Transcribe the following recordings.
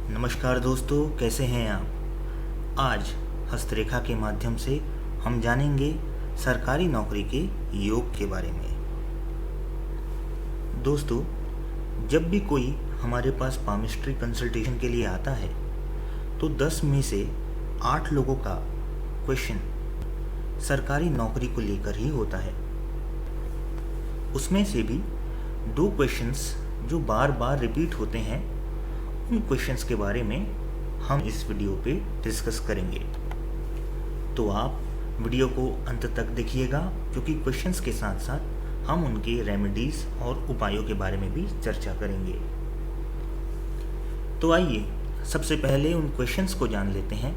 नमस्कार दोस्तों, कैसे हैं आप। आज हस्तरेखा के माध्यम से हम जानेंगे सरकारी नौकरी के योग के बारे में। दोस्तों, जब भी कोई हमारे पास पामिस्ट्री कंसल्टेशन के लिए आता है तो 10 में से 8 लोगों का क्वेश्चन सरकारी नौकरी को लेकर ही होता है। उसमें से भी 2 क्वेश्चंस जो बार बार रिपीट होते हैं, उन क्वेश्चंस के बारे में हम इस वीडियो पे डिस्कस करेंगे। तो आप वीडियो को अंत तक देखिएगा, क्योंकि क्वेश्चंस के साथ साथ हम उनके रेमेडीज और उपायों के बारे में भी चर्चा करेंगे। तो आइए सबसे पहले उन क्वेश्चंस को जान लेते हैं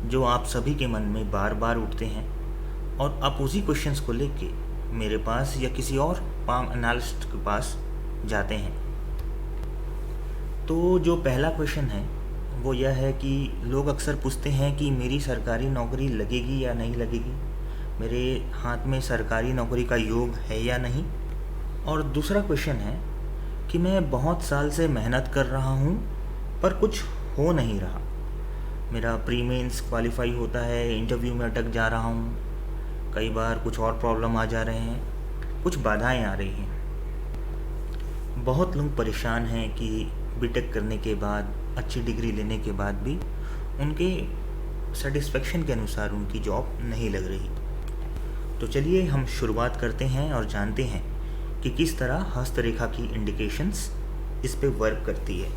जो आप सभी के मन में बार बार उठते हैं, और आप उसी क्वेश्चंस को लेके मेरे पास या किसी और पाम एनालिस्ट के पास जाते हैं। तो जो पहला क्वेश्चन है वो यह है कि लोग अक्सर पूछते हैं कि मेरी सरकारी नौकरी लगेगी या नहीं लगेगी, मेरे हाथ में सरकारी नौकरी का योग है या नहीं। और दूसरा क्वेश्चन है कि मैं बहुत साल से मेहनत कर रहा हूँ पर कुछ हो नहीं रहा, मेरा प्री मेंस क्वालिफाई होता है, इंटरव्यू में अटक जा रहा हूँ, कई बार कुछ और प्रॉब्लम आ जा रहे हैं, कुछ बाधाएं आ रही हैं। बहुत लोग परेशान हैं कि बीटेक करने के बाद, अच्छी डिग्री लेने के बाद भी उनके सेटिस्फेक्शन के अनुसार उनकी जॉब नहीं लग रही। तो चलिए हम शुरुआत करते हैं और जानते हैं कि किस तरह हस्तरेखा की इंडिकेशंस इस पे वर्क करती है।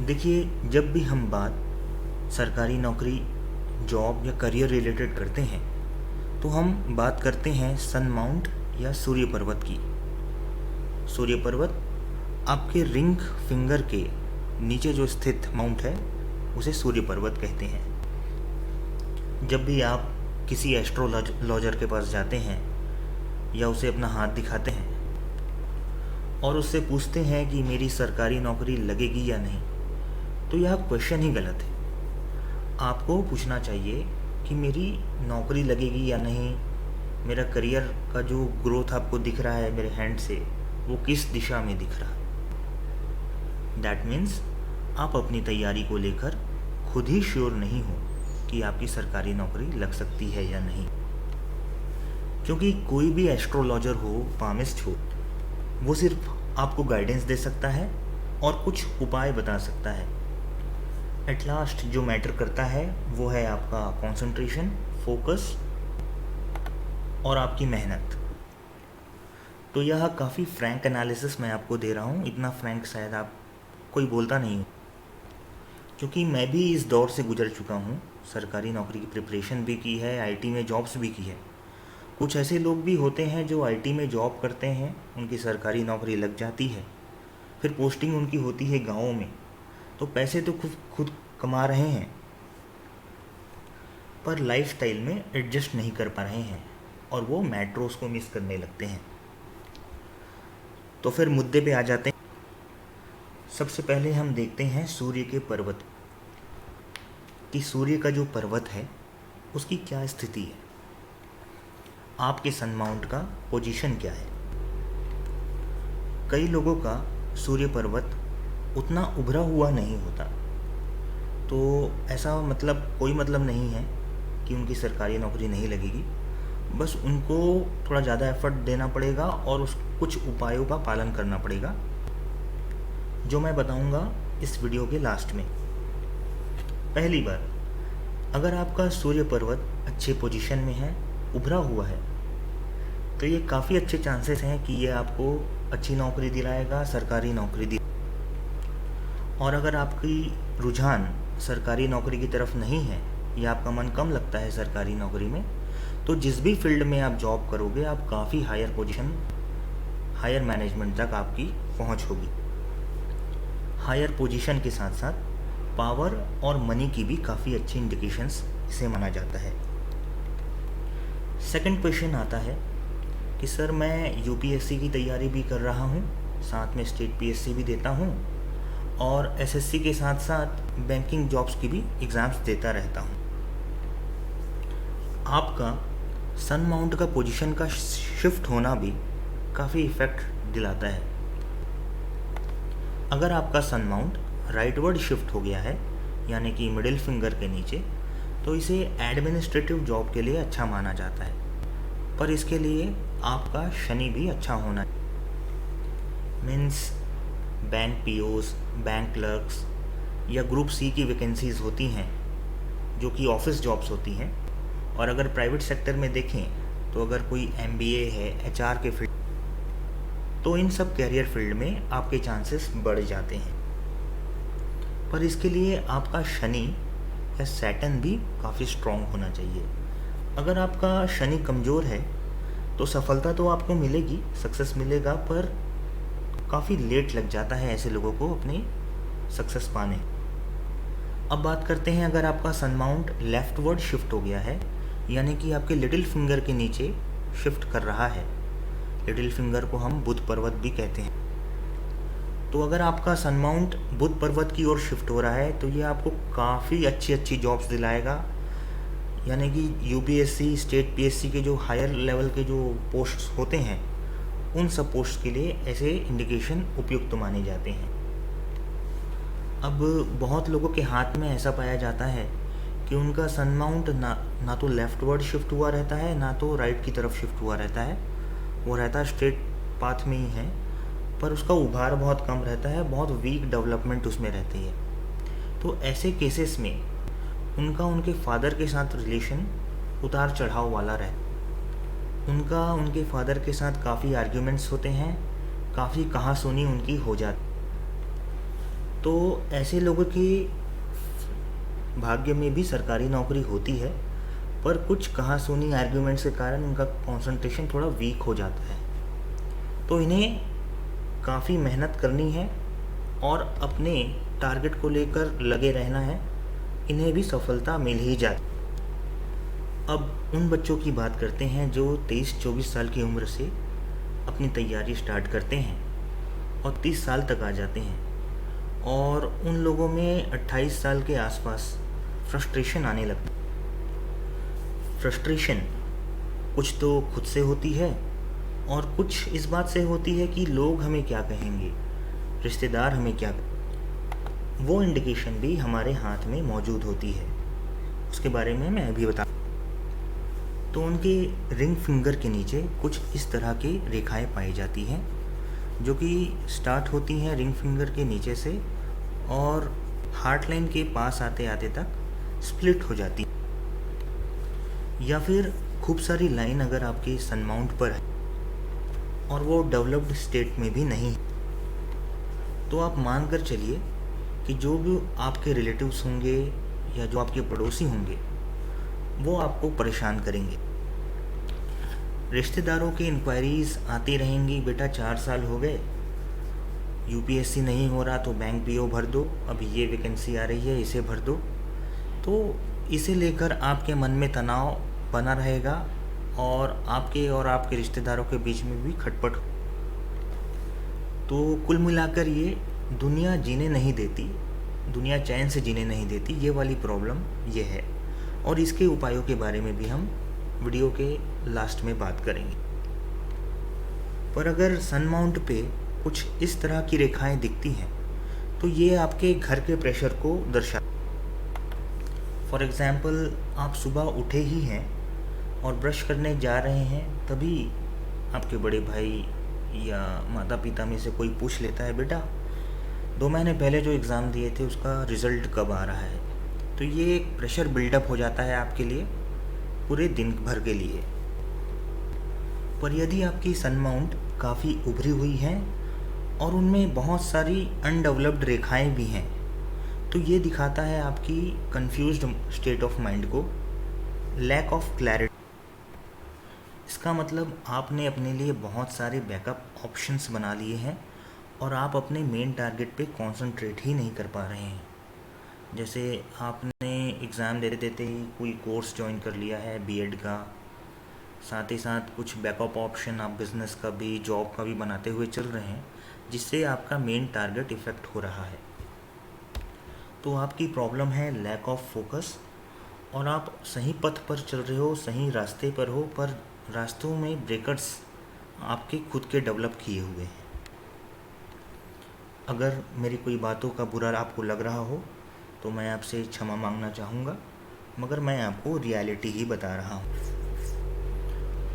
देखिए, जब भी हम बात सरकारी नौकरी, जॉब या करियर रिलेटेड करते हैं तो हम बात करते हैं सन माउंट या सूर्य पर्वत की। सूर्य पर्वत आपके रिंग फिंगर के नीचे जो स्थित माउंट है उसे सूर्य पर्वत कहते हैं। जब भी आप किसी एस्ट्रोलॉजर के पास जाते हैं या उसे अपना हाथ दिखाते हैं और उससे पूछते हैं कि मेरी सरकारी नौकरी लगेगी या नहीं, तो यह क्वेश्चन ही गलत है। आपको पूछना चाहिए कि मेरी नौकरी लगेगी या नहीं, मेरा करियर का जो ग्रोथ आपको दिख रहा है मेरे हैंड से, वो किस दिशा में दिख रहा है। दैट मीन्स आप अपनी तैयारी को लेकर खुद ही श्योर नहीं हो कि आपकी सरकारी नौकरी लग सकती है या नहीं। क्योंकि कोई भी एस्ट्रोलॉजर हो, पामिस्ट हो, वो सिर्फ आपको गाइडेंस दे सकता है और कुछ उपाय बता सकता है। एट लास्ट जो मैटर करता है वो है आपका कंसंट्रेशन, फोकस और आपकी मेहनत। तो यह काफ़ी फ्रैंक एनालिसिस मैं आपको दे रहा हूँ। इतना फ्रैंक शायद आप कोई बोलता नहीं हूँ, क्योंकि मैं भी इस दौर से गुजर चुका हूँ। सरकारी नौकरी की प्रिपरेशन भी की है, आईटी में जॉब्स भी की है। कुछ ऐसे लोग भी होते हैं जो आईटी में जॉब करते हैं, उनकी सरकारी नौकरी लग जाती है, फिर पोस्टिंग उनकी होती है गाँव में, तो पैसे तो खुद कमा रहे हैं पर लाइफस्टाइल में एडजस्ट नहीं कर पा रहे हैं और वो मेट्रोस को मिस करने लगते हैं। तो फिर मुद्दे पे आ जाते हैं। सबसे पहले हम देखते हैं सूर्य के पर्वत कि सूर्य का जो पर्वत है उसकी क्या स्थिति है, आपके सन माउंट का पोजीशन क्या है। कई लोगों का सूर्य पर्वत उतना उभरा हुआ नहीं होता, तो ऐसा कोई मतलब नहीं है कि उनकी सरकारी नौकरी नहीं लगेगी। बस उनको थोड़ा ज़्यादा एफर्ट देना पड़ेगा और कुछ उपायों का पालन करना पड़ेगा, जो मैं बताऊंगा इस वीडियो के लास्ट में। पहली बार, अगर आपका सूर्य पर्वत अच्छे पोजीशन में है, उभरा हुआ है, तो ये काफ़ी अच्छे चांसेस हैं कि ये आपको अच्छी नौकरी दिलाएगा, सरकारी नौकरी और अगर आपकी रुझान सरकारी नौकरी की तरफ नहीं है या आपका मन कम लगता है सरकारी नौकरी में, तो जिस भी फील्ड में आप जॉब करोगे, आप काफ़ी हायर पोजीशन, हायर मैनेजमेंट तक आपकी पहुंच होगी। हायर पोजीशन के साथ साथ पावर और मनी की भी काफ़ी अच्छी इंडिकेशंस इसे माना जाता है। सेकंड क्वेश्चन आता है कि सर मैं यूपीएससी की तैयारी भी कर रहा हूँ, साथ में स्टेट पीएससी भी देता हूँ और एसएससी के साथ साथ बैंकिंग जॉब्स की भी एग्ज़ाम्स देता रहता हूँ। आपका सन माउंट का पोजीशन का शिफ्ट होना भी काफ़ी इफ़ेक्ट दिलाता है। अगर आपका सन माउंट राइटवर्ड शिफ्ट हो गया है, यानी कि मिडिल फिंगर के नीचे, तो इसे एडमिनिस्ट्रेटिव जॉब के लिए अच्छा माना जाता है, पर इसके लिए आपका शनि भी अच्छा होना means bank POS, bank clerks या ग्रुप सी की वैकेंसीज़ होती हैं जो कि ऑफिस जॉब्स होती हैं। और अगर प्राइवेट सेक्टर में देखें तो अगर कोई एमबीए है, एचआर के फील्ड, तो इन सब कैरियर फील्ड में आपके चांसेस बढ़ जाते हैं। पर इसके लिए आपका शनि या सैटर्न भी काफ़ी स्ट्रॉन्ग होना चाहिए। अगर आपका शनि कमज़ोर है तो सफलता तो आपको मिलेगी, सक्सेस मिलेगा, पर काफ़ी लेट लग जाता है ऐसे लोगों को अपनी सक्सेस पाने। अब बात करते हैं, अगर आपका सन माउंट लेफ्टवर्ड शिफ्ट हो गया है, यानी कि आपके लिटिल फिंगर के नीचे शिफ्ट कर रहा है। लिटिल फिंगर को हम बुध पर्वत भी कहते हैं। तो अगर आपका सन माउंट बुध पर्वत की ओर शिफ्ट हो रहा है तो ये आपको काफ़ी अच्छी अच्छी जॉब्स दिलाएगा, यानी कि यूपीएससी, स्टेट पीएससी के जो हायर लेवल के जो पोस्ट्स होते हैं, उन सब पोस्ट के लिए ऐसे इंडिकेशन उपयुक्त माने जाते हैं। अब बहुत लोगों के हाथ में ऐसा पाया जाता है कि उनका सन माउंट ना तो लेफ्टवर्ड शिफ्ट हुआ रहता है, ना तो राइट की तरफ शिफ्ट हुआ रहता है, वो रहता स्ट्रेट पाथ में ही है, पर उसका उभार बहुत कम रहता है, बहुत वीक डेवलपमेंट उसमें रहती है। तो ऐसे केसेस में उनका उनके फादर के साथ रिलेशन उतार चढ़ाव वाला रहता, उनका उनके फादर के साथ काफ़ी आर्ग्यूमेंट्स होते हैं, काफ़ी कहासुनी उनकी हो जाती। तो ऐसे लोगों की भाग्य में भी सरकारी नौकरी होती है, पर कुछ कहासुनी आर्ग्यूमेंट्स के कारण उनका कंसंट्रेशन थोड़ा वीक हो जाता है। तो इन्हें काफ़ी मेहनत करनी है और अपने टारगेट को लेकर लगे रहना है, इन्हें भी सफलता मिल ही जाती। अब उन बच्चों की बात करते हैं जो 23-24 साल की उम्र से अपनी तैयारी स्टार्ट करते हैं और 30 साल तक आ जाते हैं, और उन लोगों में 28 साल के आसपास फ्रस्ट्रेशन आने लगती। फ्रस्ट्रेशन कुछ तो खुद से होती है और कुछ इस बात से होती है कि लोग हमें क्या कहेंगे, रिश्तेदार हमें क्या कहेंगे। वो इंडिकेशन भी हमारे हाथ में मौजूद होती है, उसके बारे में मैं अभी बता। तो उनके रिंग फिंगर के नीचे कुछ इस तरह की रेखाएं पाई जाती हैं जो कि स्टार्ट होती हैं रिंग फिंगर के नीचे से और हार्ट लाइन के पास आते आते तक स्प्लिट हो जाती, या फिर खूब सारी लाइन अगर आपके सन माउंट पर है और वो डेवलप्ड स्टेट में भी नहीं, तो आप मान कर चलिए कि जो भी आपके रिलेटिव्स होंगे या जो आपके पड़ोसी होंगे वो आपको परेशान करेंगे। रिश्तेदारों की इंक्वायरीज आती रहेंगी, बेटा 4 साल हो गए, यूपीएससी नहीं हो रहा तो बैंक पीओ भर दो, अभी ये वैकेंसी आ रही है इसे भर दो। तो इसे लेकर आपके मन में तनाव बना रहेगा और आपके रिश्तेदारों के बीच में भी खटपट। तो कुल मिलाकर ये दुनिया जीने नहीं देती, दुनिया चैन से जीने नहीं देती, ये वाली प्रॉब्लम ये है। और इसके उपायों के बारे में भी हम वीडियो के लास्ट में बात करेंगे। पर अगर सन माउंट पे कुछ इस तरह की रेखाएं दिखती हैं तो ये आपके घर के प्रेशर को दर्शा। फॉर एग्ज़ाम्पल, आप सुबह उठे ही हैं और ब्रश करने जा रहे हैं, तभी आपके बड़े भाई या माता पिता में से कोई पूछ लेता है, बेटा 2 महीने पहले जो एग्ज़ाम दिए थे उसका रिज़ल्ट कब आ रहा है। तो ये एक प्रेशर बिल्डअप हो जाता है आपके लिए पूरे दिन भर के लिए। पर यदि आपकी सन माउंट काफ़ी उभरी हुई है और उनमें बहुत सारी अनडेवलप्ड रेखाएं भी हैं, तो ये दिखाता है आपकी कंफ्यूज्ड स्टेट ऑफ माइंड को, लैक ऑफ क्लैरिटी। इसका मतलब आपने अपने लिए बहुत सारे बैकअप ऑप्शंस बना लिए हैं और आप अपने मेन टारगेट पे कंसंट्रेट ही नहीं कर पा रहे हैं। जैसे आपने एग्ज़ाम देते देते ही कोई कोर्स ज्वाइन कर लिया है बीएड का, साथ ही साथ कुछ बैकअप ऑप्शन आप बिज़नेस का भी, जॉब का भी बनाते हुए चल रहे हैं, जिससे आपका मेन टारगेट इफ़ेक्ट हो रहा है। तो आपकी प्रॉब्लम है लैक ऑफ फोकस, और आप सही पथ पर चल रहे हो, सही रास्ते पर हो, पर रास्तों में ब्रेकर्स आपके खुद के डेवलप किए हुए हैं। अगर मेरी कोई बातों का बुरा आपको लग रहा हो तो मैं आपसे क्षमा मांगना चाहूँगा, मगर मैं आपको रियलिटी ही बता रहा हूँ।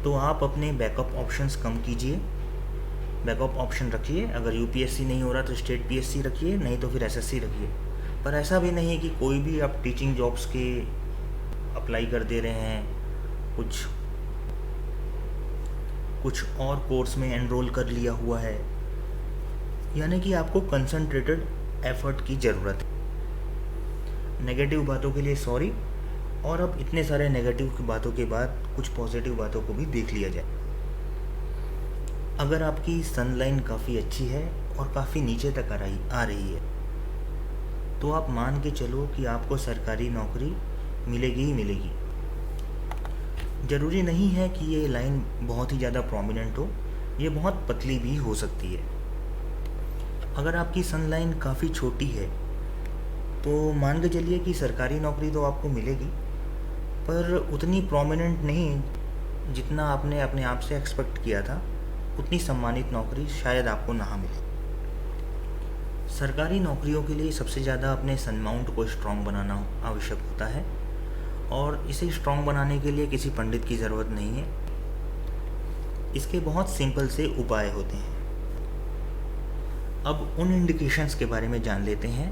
तो आप अपने बैकअप ऑप्शंस कम कीजिए, बैकअप ऑप्शन रखिए। अगर यूपीएससी नहीं हो रहा तो स्टेट पीएससी रखिए, नहीं तो फिर एसएससी रखिए। पर ऐसा भी नहीं है कि कोई भी आप टीचिंग जॉब्स के अप्लाई कर दे रहे हैं, कुछ और कोर्स में एनरोल कर लिया हुआ है। यानी कि आपको कंसंट्रेटेड एफर्ट की ज़रूरत है। नेगेटिव बातों के लिए सॉरी। और अब इतने सारे नेगेटिव बातों के बाद कुछ पॉजिटिव बातों को भी देख लिया जाए। अगर आपकी सनलाइन काफ़ी अच्छी है और काफ़ी नीचे तक आ रही है तो आप मान के चलो कि आपको सरकारी नौकरी मिलेगी ही मिलेगी। ज़रूरी नहीं है कि ये लाइन बहुत ही ज़्यादा प्रोमिनेंट हो, ये बहुत पतली भी हो सकती है। अगर आपकी सनलाइन काफ़ी छोटी है तो मान के चलिए कि सरकारी नौकरी तो आपको मिलेगी, पर उतनी प्रोमिनेंट नहीं जितना आपने अपने आप से एक्सपेक्ट किया था। उतनी सम्मानित नौकरी शायद आपको ना मिले। सरकारी नौकरियों के लिए सबसे ज़्यादा अपने सनमाउंट को स्ट्रॉन्ग बनाना आवश्यक होता है, और इसे स्ट्रॉन्ग बनाने के लिए किसी पंडित की ज़रूरत नहीं है। इसके बहुत सिंपल से उपाय होते हैं। अब उन इंडिकेशंस के बारे में जान लेते हैं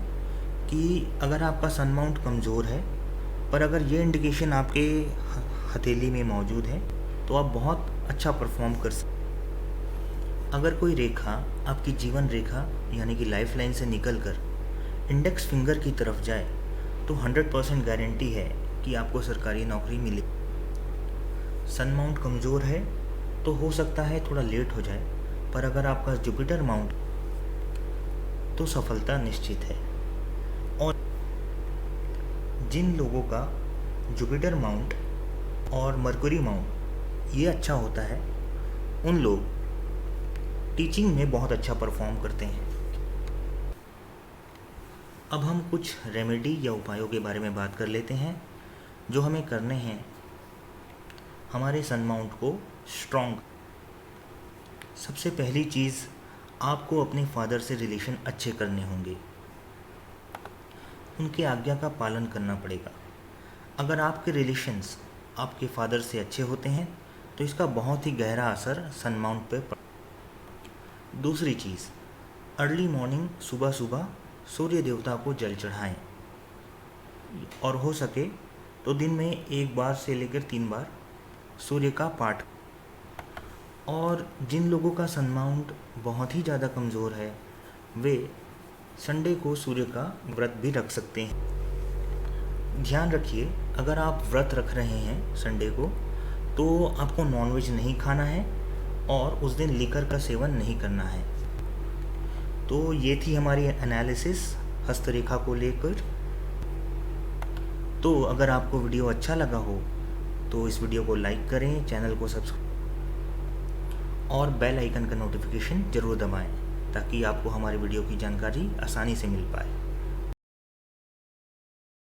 कि अगर आपका सनमाउंट कमज़ोर है, पर अगर ये इंडिकेशन आपके हथेली में मौजूद है तो आप बहुत अच्छा परफॉर्म कर सकते। अगर कोई रेखा आपकी जीवन रेखा यानी कि लाइफ लाइन से निकलकर इंडेक्स फिंगर की तरफ जाए तो 100% गारंटी है कि आपको सरकारी नौकरी मिले। सन माउंट कमज़ोर है तो हो सकता है थोड़ा लेट हो जाए, पर अगर आपका जुपिटर माउंट तो सफलता निश्चित है। और जिन लोगों का जुपिटर माउंट और मरकुरी माउंट ये अच्छा होता है, उन लोग टीचिंग में बहुत अच्छा परफॉर्म करते हैं। अब हम कुछ रेमेडी या उपायों के बारे में बात कर लेते हैं जो हमें करने हैं हमारे सन माउंट को स्ट्रॉन्ग। सबसे पहली चीज़, आपको अपने फादर से रिलेशन अच्छे करने होंगे, उनकी आज्ञा का पालन करना पड़ेगा। अगर आपके रिलेशंस आपके फादर से अच्छे होते हैं तो इसका बहुत ही गहरा असर सन माउंट पर पड़ेगा। दूसरी चीज़, अर्ली मॉर्निंग सुबह सुबह सूर्य देवता को जल चढ़ाएं, और हो सके तो दिन में 1 बार से लेकर 3 बार सूर्य का पाठ। और जिन लोगों का सन माउंट बहुत ही ज़्यादा कमज़ोर है वे संडे को सूर्य का व्रत भी रख सकते हैं। ध्यान रखिए, अगर आप व्रत रख रहे हैं संडे को तो आपको नॉनवेज नहीं खाना है और उस दिन लीकर का सेवन नहीं करना है। तो ये थी हमारी एनालिसिस हस्तरेखा को लेकर। तो अगर आपको वीडियो अच्छा लगा हो तो इस वीडियो को लाइक करें, चैनल को सब्सक्राइब और बेल आइकन का नोटिफिकेशन ज़रूर दबाएं ताकि आपको हमारे वीडियो की जानकारी आसानी से मिल पाए।